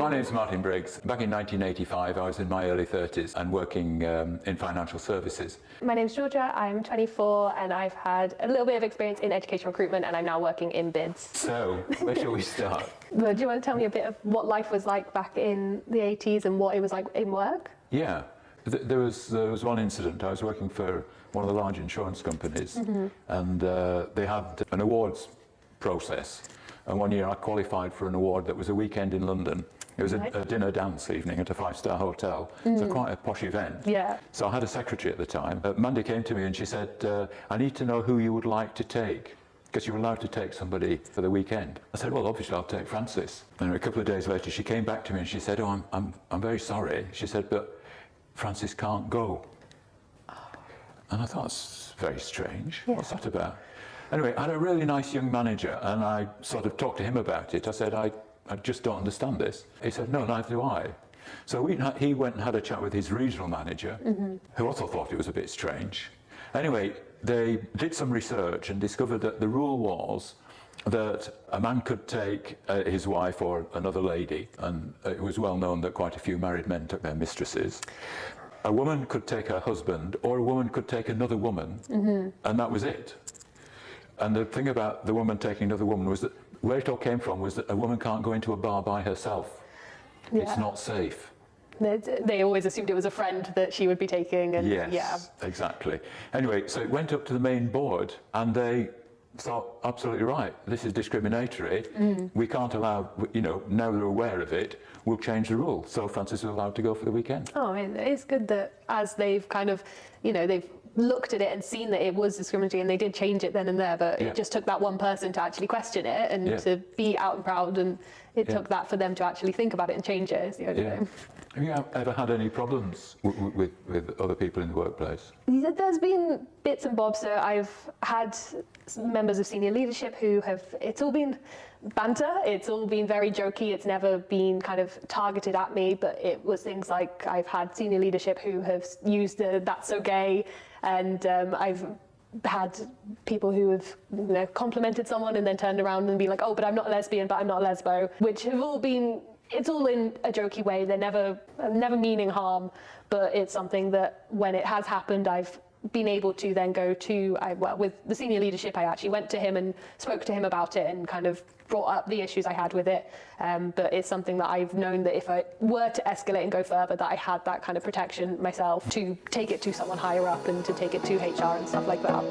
My name's Martin Briggs. Back in 1985, I was in my early 30s and working in financial services. My name's Georgia, I'm 24 and I've had a little bit of experience in education recruitment and I'm now working in bids. So, where shall we start? Do you want to tell me a bit of what life was like back in the 80s and what it was like in work? Yeah, there was one incident. I was working for one of the large insurance companies and they had an awards process. And one year I qualified for an award that was a weekend in London. It was a dinner dance evening at a 5-star hotel. So quite a posh event. Yeah. So I had a secretary at the time. Mandy came to me and she said, I need to know who you would like to take, because you're allowed to take somebody for the weekend. I said, well, obviously I'll take Frances. And a couple of days later she came back to me and she said, oh, I'm very sorry. She said, but Frances can't go. And I thought, that's very strange. Yeah. What's that about? Anyway, I had a really nice young manager and I sort of talked to him about it. I said, I just don't understand this. He said, no, neither do I. So he went and had a chat with his regional manager, who also thought it was a bit strange. Anyway, they did some research and discovered that the rule was that a man could take his wife or another lady, and it was well known that quite a few married men took their mistresses. A woman could take her husband, or a woman could take another woman, and that was it. And the thing about the woman taking another woman was that where it all came from was that a woman can't go into a bar by herself. Yeah. It's not safe. They always assumed it was a friend that she would be taking. And yes, yeah. Exactly. Anyway, so it went up to the main board and they thought, absolutely right, this is discriminatory. We can't allow, now they're aware of it, we'll change the rule. So Frances is allowed to go for the weekend. Oh, I mean, it's good that as they've kind of, they've looked at it and seen that it was discriminatory and they did change it then and there, but it just took that one person to actually question it and to be out and proud, and it took that for them to actually think about it and change it. Have you ever had any problems with other people in the workplace? There's been bits and bobs. So I've had members of senior leadership who it's all been banter, it's all been very jokey, it's never been kind of targeted at me, but it was things like I've had senior leadership who have used that's so gay, and I've had people who have complimented someone and then turned around and been like, oh, but I'm not a lesbian, but I'm not a lesbo, which have all been, it's all in a jokey way. They're never meaning harm, but it's something that when it has happened, I've been able to then go to, with the senior leadership, I actually went to him and spoke to him about it and kind of brought up the issues I had with it. But it's something that I've known that if I were to escalate and go further, that I had that kind of protection myself to take it to someone higher up and to take it to HR and stuff like that.